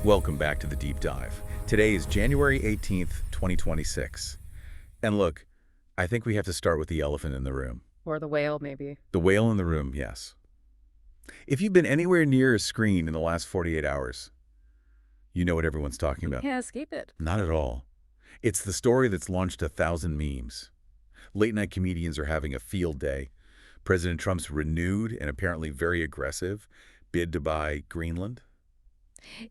Welcome back to the Deep Dive. Today is January 18th, 2026. And look, I think we have to start with the elephant in the room. Or the whale, maybe. The whale in the room, yes. If you've been anywhere near a screen in the last 48 hours, you know what everyone's talking about. Can't escape it. Not at all. It's the story that's launched 1,000 memes. Late-night comedians are having a field day. President Trump's renewed and apparently very aggressive bid to buy Greenland.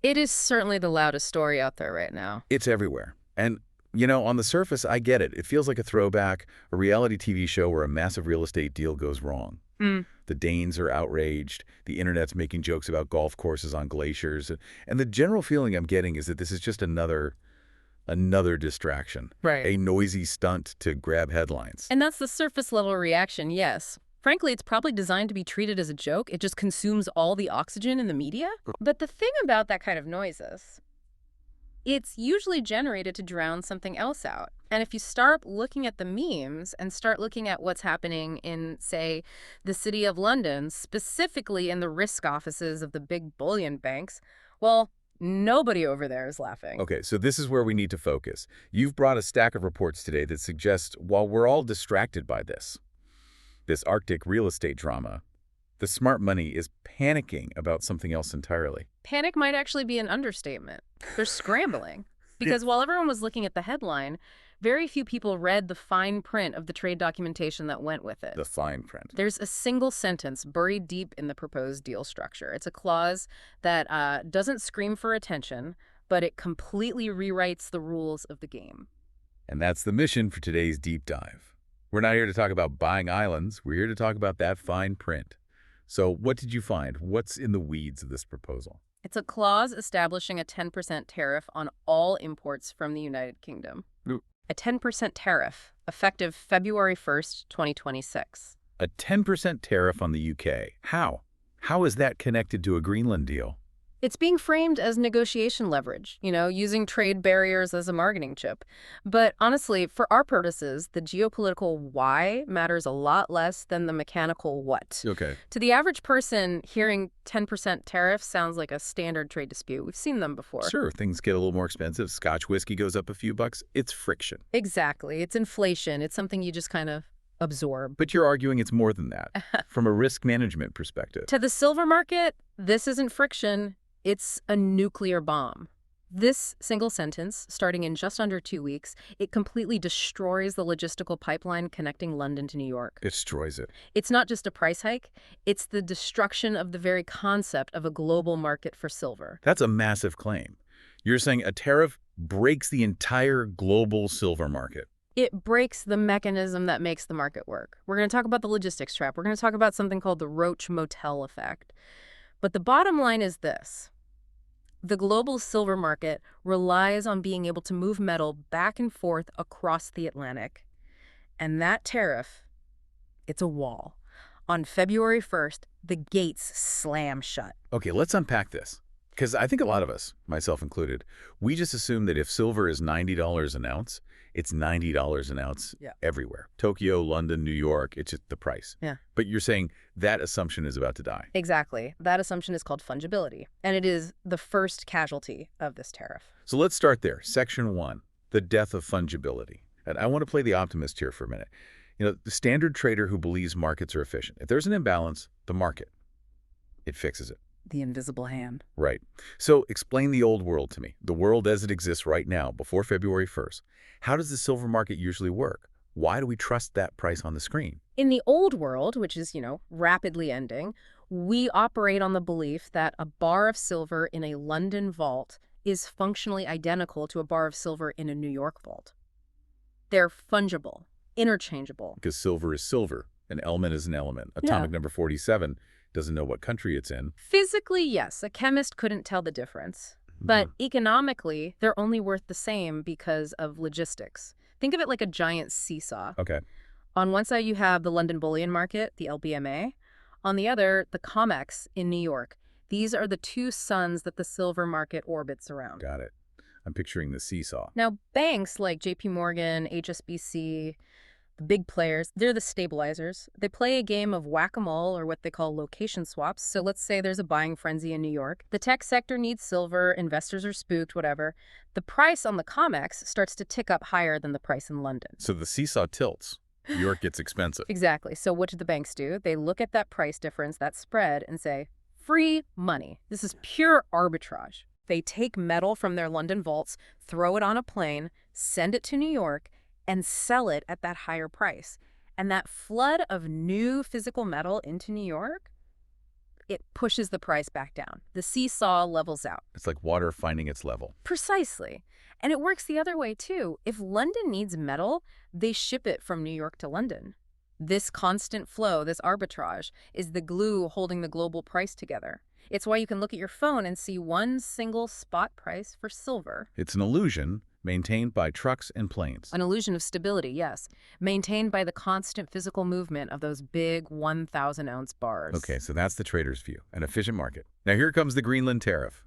It is certainly the loudest story out there right now. It's everywhere. And, on the surface, I get it. It feels like a throwback, a reality TV show where a massive real estate deal goes wrong. The Danes are outraged. The internet's making jokes about golf courses on glaciers. And the general feeling I'm getting is that this is just another distraction. Right. A noisy stunt to grab headlines. And that's the surface level reaction, yes. Frankly, it's probably designed to be treated as a joke. It just consumes all the oxygen in the media. But the thing about that kind of noise is, it's usually generated to drown something else out. And if you start looking at the memes and start looking at what's happening in, say, the city of London, specifically in the risk offices of the big bullion banks, well, nobody over there is laughing. Okay, so this is where we need to focus. You've brought a stack of reports today that suggest while we're all distracted by this Arctic real estate drama, the smart money is panicking about something else entirely. Panic might actually be an understatement. They're scrambling. Because while everyone was looking at the headline, very few people read the fine print of the trade documentation that went with it. The fine print. There's a single sentence buried deep in the proposed deal structure. It's a clause that doesn't scream for attention, but it completely rewrites the rules of the game. And that's the mission for today's deep dive. We're not here to talk about buying islands. We're here to talk about that fine print. So what did you find? What's in the weeds of this proposal? It's a clause establishing a 10% tariff on all imports from the United Kingdom. Ooh. A 10% tariff, effective February 1st, 2026. A 10% tariff on the UK. How? How is that connected to a Greenland deal? It's being framed as negotiation leverage, using trade barriers as a marketing chip. But honestly, for our purposes, the geopolitical why matters a lot less than the mechanical what. Okay. To the average person, hearing 10% tariff sounds like a standard trade dispute. We've seen them before. Sure, things get a little more expensive. Scotch whiskey goes up a few bucks. It's friction. Exactly. It's inflation. It's something you just kind of absorb. But you're arguing it's more than that, from a risk management perspective. To the silver market, this isn't friction. It's a nuclear bomb. This single sentence, starting in just under 2 weeks, it completely destroys the logistical pipeline connecting London to New York. It destroys it. It's not just a price hike, it's the destruction of the very concept of a global market for silver. That's a massive claim. You're saying a tariff breaks the entire global silver market. It breaks the mechanism that makes the market work. We're going to talk about the logistics trap. We're going to talk about something called the Roach Motel effect. But the bottom line is this. The global silver market relies on being able to move metal back and forth across the Atlantic. And that tariff, it's a wall. On February 1st, the gates slam shut. Okay, let's unpack this. Because I think a lot of us, myself included, we just assume that if silver is $90 an ounce, it's $90 an ounce everywhere. Tokyo, London, New York, it's just the price. Yeah. But you're saying that assumption is about to die. Exactly. That assumption is called fungibility, and it is the first casualty of this tariff. So let's start there. Section 1, the death of fungibility. And I want to play the optimist here for a minute. The standard trader who believes markets are efficient. If there's an imbalance, the market, it fixes it. The invisible hand. Right. So explain the old world to me, the world as it exists right now, before February 1st. How does the silver market usually work? Why do we trust that price on the screen? In the old world, which is, rapidly ending, we operate on the belief that a bar of silver in a London vault is functionally identical to a bar of silver in a New York vault. They're fungible, interchangeable. Because silver is silver. An element is an element. Atomic number 47 doesn't know what country it's in. Physically, yes, a chemist couldn't tell the difference. But economically, they're only worth the same because of logistics. Think of it like a giant seesaw. Okay. On one side, you have the London Bullion Market, the LBMA. On the other, the COMEX in New York. These are the two suns that the silver market orbits around. Got it. I'm picturing the seesaw. Now, banks like JP Morgan, HSBC, The big players, they're the stabilizers. They play a game of whack-a-mole or what they call location swaps. So let's say there's a buying frenzy in New York. The tech sector needs silver, investors are spooked, whatever. The price on the COMEX starts to tick up higher than the price in London. So the seesaw tilts. New York gets expensive. Exactly. So what do the banks do? They look at that price difference, that spread, and say, free money. This is pure arbitrage. They take metal from their London vaults, throw it on a plane, send it to New York, and sell it at that higher price. And that flood of new physical metal into New York, it pushes the price back down. The seesaw levels out. It's like water finding its level. Precisely. And it works the other way, too. If London needs metal, they ship it from New York to London. This constant flow, this arbitrage, is the glue holding the global price together. It's why you can look at your phone and see one single spot price for silver. It's an illusion maintained by trucks and planes. An illusion of stability, yes, maintained by the constant physical movement of those big 1,000-ounce bars. Okay, so that's the trader's view, an efficient market. Now here comes the Greenland tariff.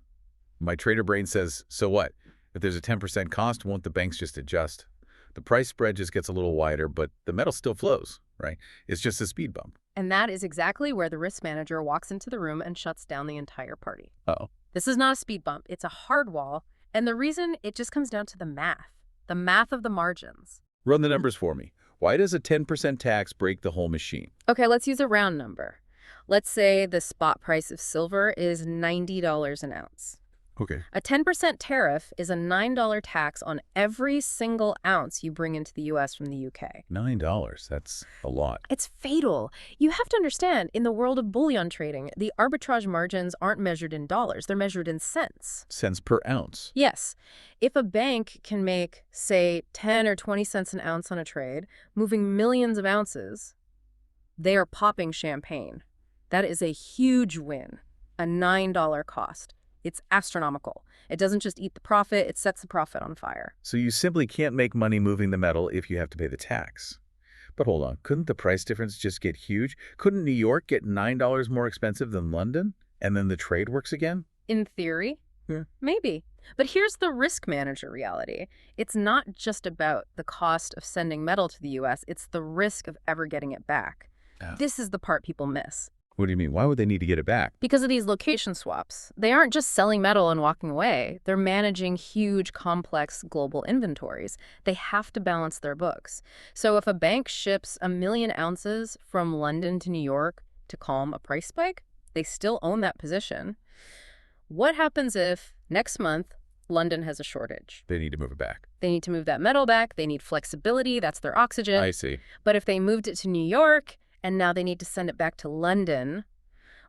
My trader brain says, so what? If there's a 10% cost, won't the banks just adjust? The price spread just gets a little wider, but the metal still flows, right? It's just a speed bump. And that is exactly where the risk manager walks into the room and shuts down the entire party. Uh-oh. This is not a speed bump. It's a hard wall. And the reason, it just comes down to the math of the margins. Run the numbers for me. Why does a 10% tax break the whole machine? Okay, let's use a round number. Let's say the spot price of silver is $90 an ounce. Okay. A 10% tariff is a $9 tax on every single ounce you bring into the U.S. from the U.K. $9, that's a lot. It's fatal. You have to understand, in the world of bullion trading, the arbitrage margins aren't measured in dollars. They're measured in cents. Cents per ounce. Yes. If a bank can make, say, 10 or 20 cents an ounce on a trade, moving millions of ounces, they are popping champagne. That is a huge win, a $9 cost. It's astronomical. It doesn't just eat the profit, it sets the profit on fire. So you simply can't make money moving the metal if you have to pay the tax. But hold on, couldn't the price difference just get huge? Couldn't New York get $9 more expensive than London? And then the trade works again? In theory, Yeah. maybe. But here's the risk manager reality. It's not just about the cost of sending metal to the U.S., it's the risk of ever getting it back. Oh. This is the part people miss. What do you mean? Why would they need to get it back? Because of these location swaps. They aren't just selling metal and walking away. They're managing huge, complex global inventories. They have to balance their books. So if a bank ships 1 million ounces from London to New York to calm a price spike, they still own that position. What happens if next month London has a shortage? They need to move it back. They need to move that metal back. They need flexibility. That's their oxygen. I see. But if they moved it to New York, and now they need to send it back to London,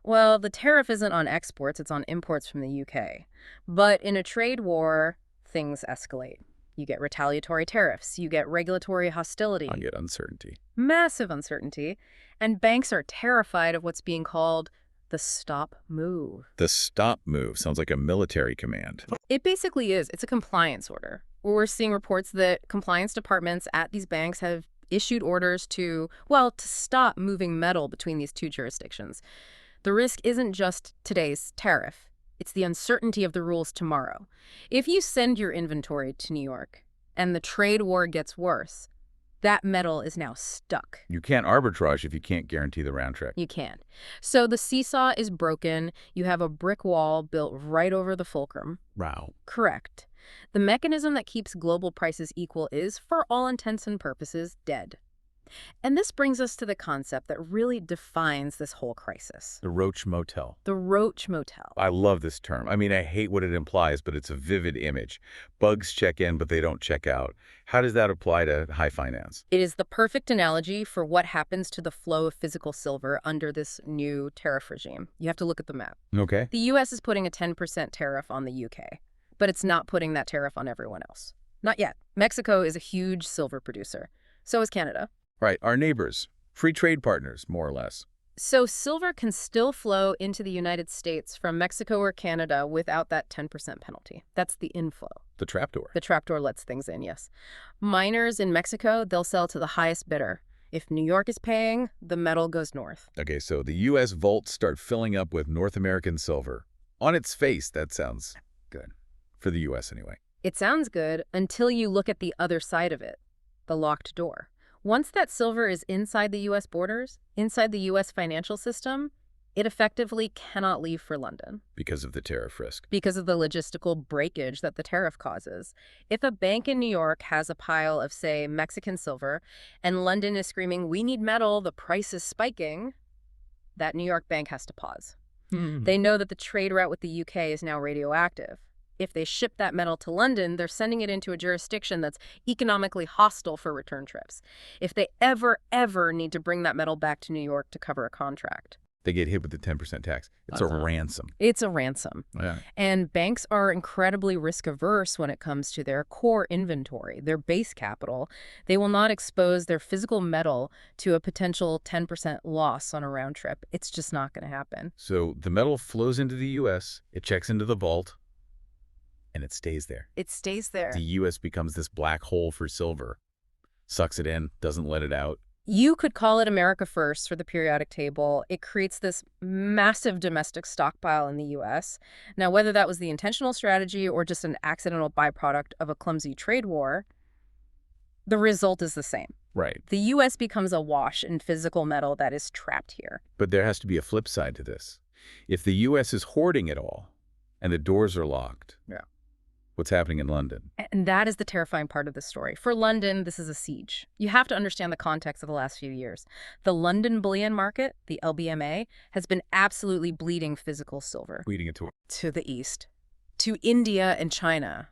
well, the tariff isn't on exports, it's on imports from the UK. But in a trade war, things escalate. You get retaliatory tariffs, you get regulatory hostility. I get uncertainty. Massive uncertainty. And banks are terrified of what's being called the stop move. The stop move sounds like a military command. It basically is. It's a compliance order. We're seeing reports that compliance departments at these banks have issued orders to stop moving metal between these two jurisdictions. The risk isn't just today's tariff. It's the uncertainty of the rules tomorrow. If you send your inventory to New York and the trade war gets worse, that metal is now stuck. You can't arbitrage if you can't guarantee the round trip. You can't. So the seesaw is broken. You have a brick wall built right over the fulcrum. Wow. Correct. The mechanism that keeps global prices equal is, for all intents and purposes, dead. And this brings us to the concept that really defines this whole crisis. The Roach Motel. The Roach Motel. I love this term. I mean, I hate what it implies, but it's a vivid image. Bugs check in, but they don't check out. How does that apply to high finance? It is the perfect analogy for what happens to the flow of physical silver under this new tariff regime. You have to look at the map. Okay. The U.S. is putting a 10% tariff on the U.K., but it's not putting that tariff on everyone else. Not yet. Mexico is a huge silver producer. So is Canada. Right, our neighbors, free trade partners, more or less. So silver can still flow into the United States from Mexico or Canada without that 10% penalty. That's the inflow. The trapdoor. The trapdoor lets things in, yes. Miners in Mexico, they'll sell to the highest bidder. If New York is paying, the metal goes north. Okay, so the U.S. vaults start filling up with North American silver. On its face, that sounds good. For the U.S. anyway. It sounds good until you look at the other side of it, the locked door. Once that silver is inside the U.S. borders, inside the U.S. financial system, it effectively cannot leave for London. Because of the tariff risk. Because of the logistical breakage that the tariff causes. If a bank in New York has a pile of, say, Mexican silver, and London is screaming, "We need metal, the price is spiking," that New York bank has to pause. They know that the trade route with the UK is now radioactive. If they ship that metal to London, they're sending it into a jurisdiction that's economically hostile for return trips. If they ever need to bring that metal back to New York to cover a contract, They get hit with the 10% tax. It's a ransom. It's a ransom. Yeah. And banks are incredibly risk-averse when it comes to their core inventory, their base capital. They will not expose their physical metal to a potential 10% loss on a round trip. It's just not going to happen. So the metal flows into the U.S., it checks into the vault, and it stays there. It stays there. The U.S. becomes this black hole for silver. Sucks it in, doesn't let it out. You could call it America First for the periodic table. It creates this massive domestic stockpile in the U.S. Now, whether that was the intentional strategy or just an accidental byproduct of a clumsy trade war, the result is the same. Right. The U.S. becomes awash in physical metal that is trapped here. But there has to be a flip side to this. If the U.S. is hoarding it all and the doors are locked, what's happening in London? And that is the terrifying part of the story. For London, this is a siege. You have to understand the context of the last few years. The London Bullion Market, the LBMA, has been absolutely bleeding physical silver. Bleeding it To the east. To India and China.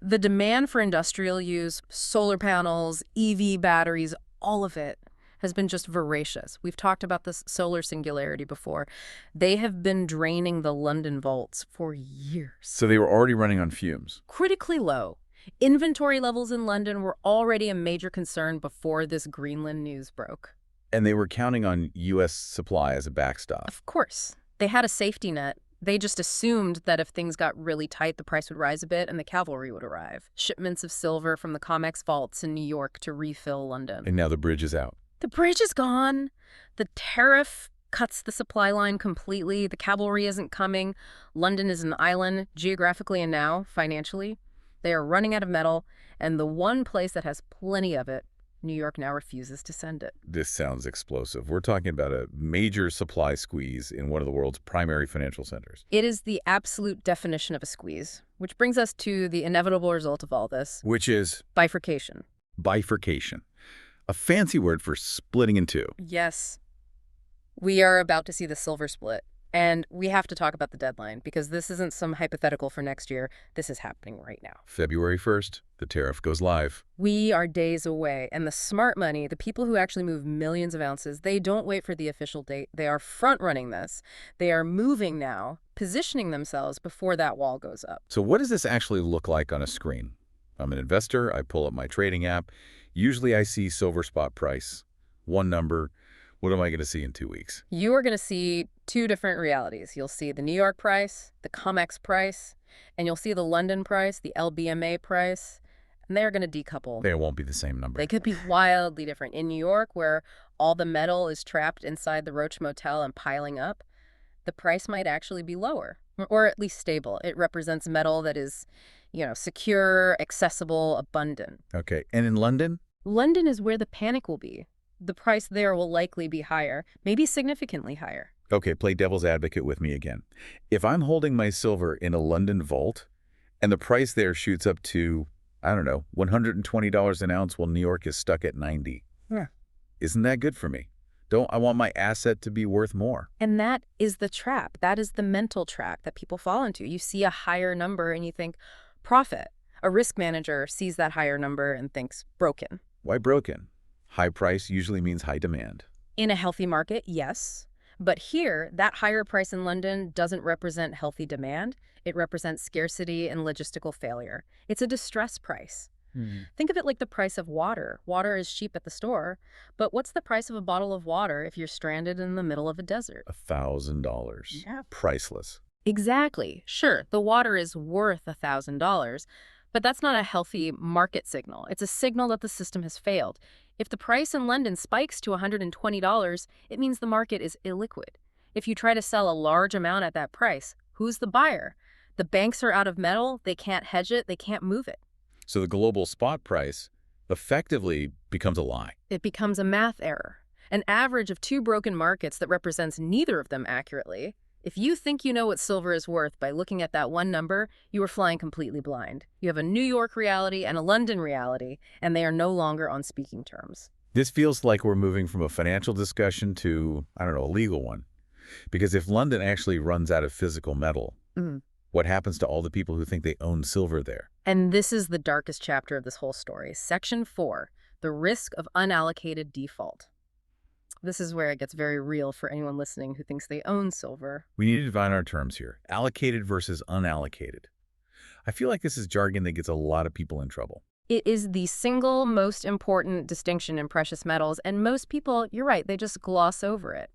The demand for industrial use, solar panels, EV batteries, all of it has been just voracious. We've talked about this solar singularity before. They have been draining the London vaults for years. So they were already running on fumes. Critically low. Inventory levels in London were already a major concern before this Greenland news broke. And they were counting on U.S. supply as a backstop. Of course. They had a safety net. They just assumed that if things got really tight, the price would rise a bit and the cavalry would arrive. Shipments of silver from the COMEX vaults in New York to refill London. And now the bridge is out. The bridge is gone. The tariff cuts the supply line completely. The cavalry isn't coming. London is an island, geographically and now financially. They are running out of metal, and the one place that has plenty of it, New York now refuses to send it. This sounds explosive. We're talking about a major supply squeeze in one of the world's primary financial centers. It is the absolute definition of a squeeze, which brings us to the inevitable result of all this. Which is? Bifurcation. Bifurcation. A fancy word for splitting in two. Yes. We are about to see the silver split. And we have to talk about the deadline, because this isn't some hypothetical for next year. This is happening right now. February 1st, the tariff goes live. We are days away. And the smart money, the people who actually move millions of ounces, they don't wait for the official date. They are front-running this. They are moving now, positioning themselves before that wall goes up. So what does this actually look like on a screen? I'm an investor. I pull up my trading app. Usually I see silver spot price, one number. What am I going to see in 2 weeks? You are going to see two different realities. You'll see the New York price, the COMEX price, and you'll see the London price, the LBMA price, and they're going to decouple. They won't be the same number. They could be wildly different. In New York, where all the metal is trapped inside the Roach Motel and piling up, the price might actually be lower, or at least stable. It represents metal that is, secure, accessible, abundant. Okay. And in London? London is where the panic will be. The price there will likely be higher, maybe significantly higher. Okay, play devil's advocate with me again. If I'm holding my silver in a London vault and the price there shoots up to, I don't know, $120 an ounce while New York is stuck at 90. Yeah. Isn't that good for me? Don't I want my asset to be worth more? And that is the trap. That is the mental trap that people fall into. You see a higher number and you think, profit. A risk manager sees that higher number and thinks, broken. Why broken? High price usually means high demand. In a healthy market, yes. But here, that higher price in London doesn't represent healthy demand. It represents scarcity and logistical failure. It's a distress price. Think of it like the price of water. Water is cheap at the store, but what's the price of a bottle of water if you're stranded in the middle of a desert? $1,000. Yeah. Priceless. Exactly. Sure, the water is worth $1,000, but that's not a healthy market signal. It's a signal that the system has failed. If the price in London spikes to $120, it means the market is illiquid. If you try to sell a large amount at that price, who's the buyer? The banks are out of metal, they can't hedge it, they can't move it. So the global spot price effectively becomes a lie. It becomes a math error, an average of two broken markets that represents neither of them accurately. If you think you know what silver is worth by looking at that one number, you are flying completely blind. You have a New York reality and a London reality, and they are no longer on speaking terms. This feels like we're moving from a financial discussion to, I don't know, a legal one. Because if London actually runs out of physical metal, what happens to all the people who think they own silver there? And this is the darkest chapter of this whole story. Section 4, the risk of unallocated default. This is where it gets very real for anyone listening who thinks they own silver. We need to define our terms here. Allocated versus unallocated. I feel like this is jargon that gets a lot of people in trouble. It is the single most important distinction in precious metals, and most people, you're right, they just gloss over it.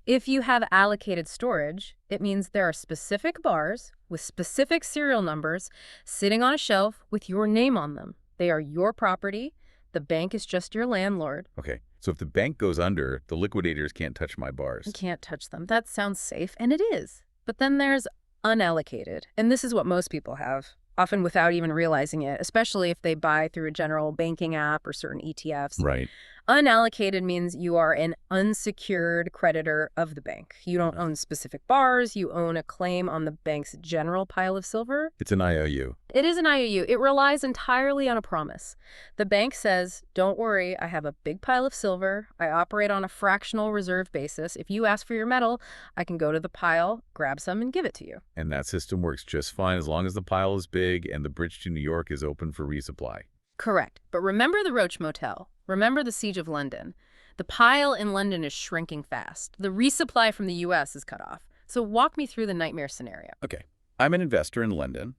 If you have allocated storage, it means there are specific bars with specific serial numbers sitting on a shelf with your name on them. They are your property. The bank is just your landlord. Okay, so if the bank goes under, the liquidators can't touch my bars. You can't touch them. That sounds safe, and it is. But then there's unallocated, and this is what most people have, often without even realizing it, especially if they buy through a general banking app or certain ETFs. Right. Unallocated means you are an unsecured creditor of the bank. You don't own specific bars. You own a claim on the bank's general pile of silver. It's an IOU. It is an IOU. It relies entirely on a promise. The bank says, don't worry, I have a big pile of silver. I operate on a fractional reserve basis. If you ask for your metal, I can go to the pile, grab some, and give it to you. And that system works just fine as long as the pile is big and the bridge to New York is open for resupply. Correct. But remember the Roach Motel. Remember the siege of London. The pile in London is shrinking fast. The resupply from the U.S. is cut off. So walk me through the nightmare scenario. Okay. I'm an investor in London.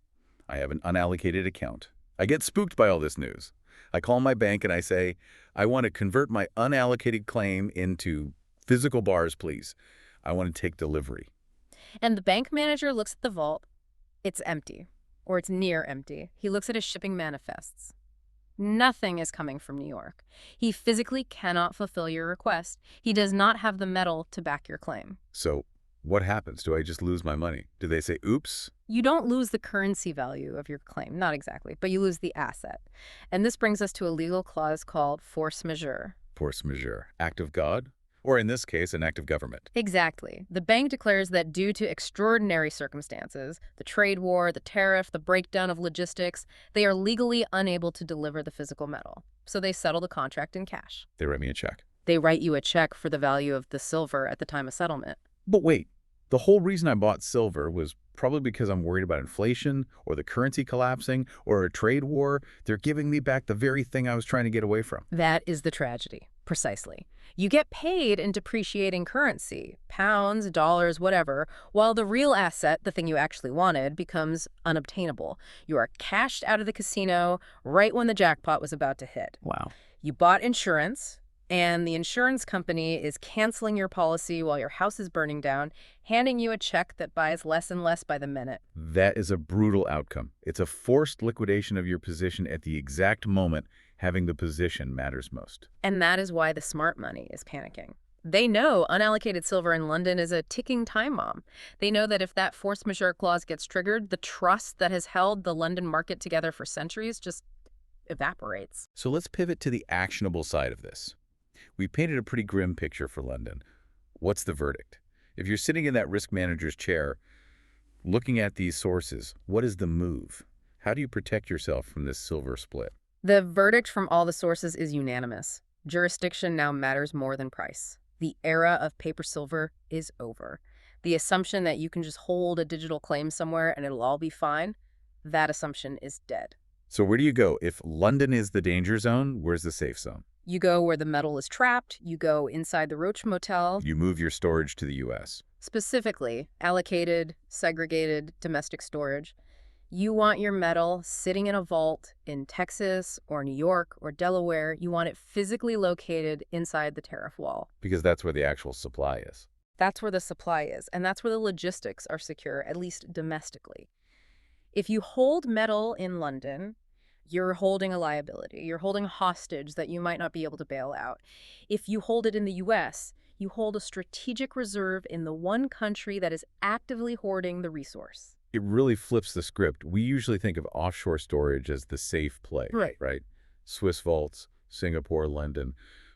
I have an unallocated account. I get spooked by all this news. I call my bank and I say, I want to convert my unallocated claim into physical bars, please. I want to take delivery. And the bank manager looks at the vault. It's empty, or it's near empty. He looks at his shipping manifests. Nothing is coming from New York. He physically cannot fulfill your request. He does not have the metal to back your claim. So what happens? Do I just lose my money? Do they say, oops? You don't lose the currency value of your claim, not exactly, but you lose the asset. And this brings us to a legal clause called force majeure. Force majeure. Act of God? Or in this case, an act of government. Exactly. The bank declares that due to extraordinary circumstances, the trade war, the tariff, the breakdown of logistics, they are legally unable to deliver the physical metal. So they settle the contract in cash. They write me a check. They write you a check for the value of the silver at the time of settlement. But wait, the whole reason I bought silver was probably because I'm worried about inflation or the currency collapsing or a trade war. They're giving me back the very thing I was trying to get away from. That is the tragedy. Precisely. You get paid in depreciating currency, pounds, dollars, whatever, while the real asset, the thing you actually wanted, becomes unobtainable. You are cashed out of the casino right when the jackpot was about to hit. Wow. You bought insurance, and the insurance company is canceling your policy while your house is burning down, handing you a check that buys less and less by the minute. That is a brutal outcome. It's a forced liquidation of your position at the exact moment having the position matters most. And that is why the smart money is panicking. They know unallocated silver in London is a ticking time bomb. They know that if that force majeure clause gets triggered, the trust that has held the London market together for centuries just evaporates. So let's pivot to the actionable side of this. We painted a pretty grim picture for London. What's the verdict? If you're sitting in that risk manager's chair, looking at these sources, what is the move? How do you protect yourself from this silver split? The verdict from all the sources is unanimous. Jurisdiction now matters more than price. The era of paper silver is over. The assumption that you can just hold a digital claim somewhere and it'll all be fine, that assumption is dead. So where do you go? If London is the danger zone, where's the safe zone? You go where the metal is trapped. You go inside the Roach Motel. You move your storage to the U.S. Specifically, allocated, segregated, domestic storage. You want your metal sitting in a vault in Texas or New York or Delaware. You want it physically located inside the tariff wall. Because that's where the actual supply is. That's where the supply is, and that's where the logistics are secure, at least domestically. If you hold metal in London, you're holding a liability. You're holding a hostage that you might not be able to bail out. If you hold it in the U.S., you hold a strategic reserve in the one country that is actively hoarding the resource. It really flips the script. We usually think of offshore storage as the safe play, Right. right? Swiss vaults, Singapore, London.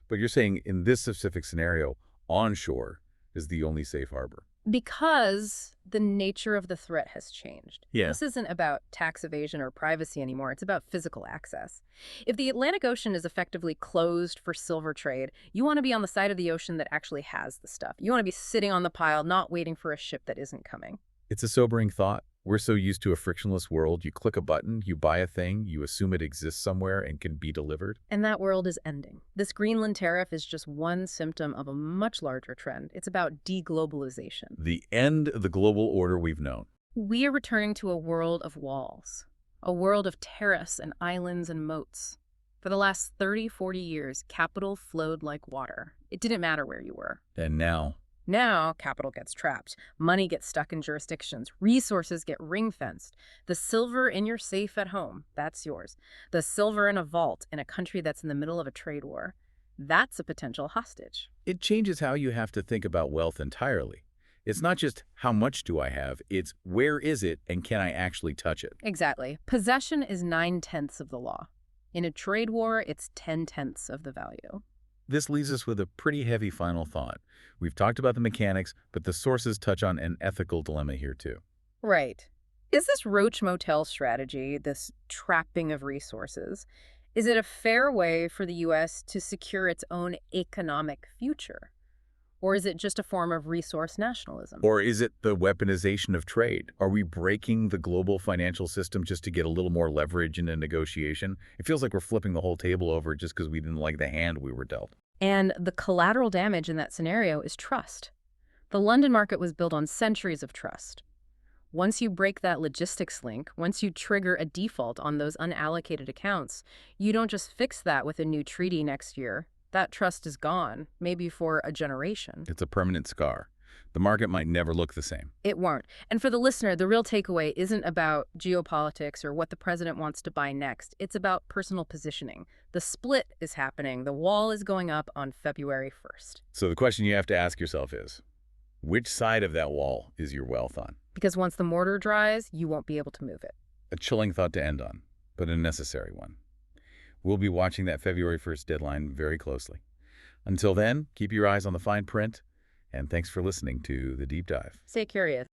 But you're saying in this specific scenario, onshore is the only safe harbor. Because the nature of the threat has changed. Yeah. This isn't about tax evasion or privacy anymore. It's about physical access. If the Atlantic Ocean is effectively closed for silver trade, you want to be on the side of the ocean that actually has the stuff. You want to be sitting on the pile, not waiting for a ship that isn't coming. It's a sobering thought. We're so used to a frictionless world. You click a button, you buy a thing, you assume it exists somewhere and can be delivered. And that world is ending. This Greenland tariff is just one symptom of a much larger trend. It's about deglobalization. The end of the global order we've known. We are returning to a world of walls, a world of terrace and islands and moats. For the last 30, 40 years, capital flowed like water. It didn't matter where you were. And now Capital gets trapped. Money gets stuck in jurisdictions. Resources get ring-fenced. The silver in your safe at home, that's yours. The silver in a vault in a country that's in the middle of a trade war, that's a potential hostage. it changes how you have to think about wealth entirely. It's not just how much do I have, it's where is it and can I actually touch it? Exactly. Possession is 9/10 of the law. In a trade war, it's 10/10 of the value. This leaves us with a pretty heavy final thought. We've talked about the mechanics, but the sources touch on an ethical dilemma here too. Right. Is this Roach Motel strategy, this trapping of resources, is it a fair way for the U.S. to secure its own economic future? Or is it just a form of resource nationalism? Or is it the weaponization of trade? Are we breaking the global financial system just to get a little more leverage in a negotiation? It feels like we're flipping the whole table over just because we didn't like the hand we were dealt. And the collateral damage in that scenario is trust. The London market was built on centuries of trust. Once you break that logistics link, once you trigger a default on those unallocated accounts, you don't just fix that with a new treaty next year. That trust is gone, maybe for a generation. It's a permanent scar. The market might never look the same. It won't. And for the listener, the real takeaway isn't about geopolitics or what the president wants to buy next. It's about personal positioning. The split is happening. The wall is going up on February 1st. So the question you have to ask yourself is, which side of that wall is your wealth on? Because once the mortar dries, you won't be able to move it. A chilling thought to end on, but a necessary one. We'll be watching that February 1st deadline very closely. Until then, keep your eyes on the fine print, and thanks for listening to The Deep Dive. Stay curious.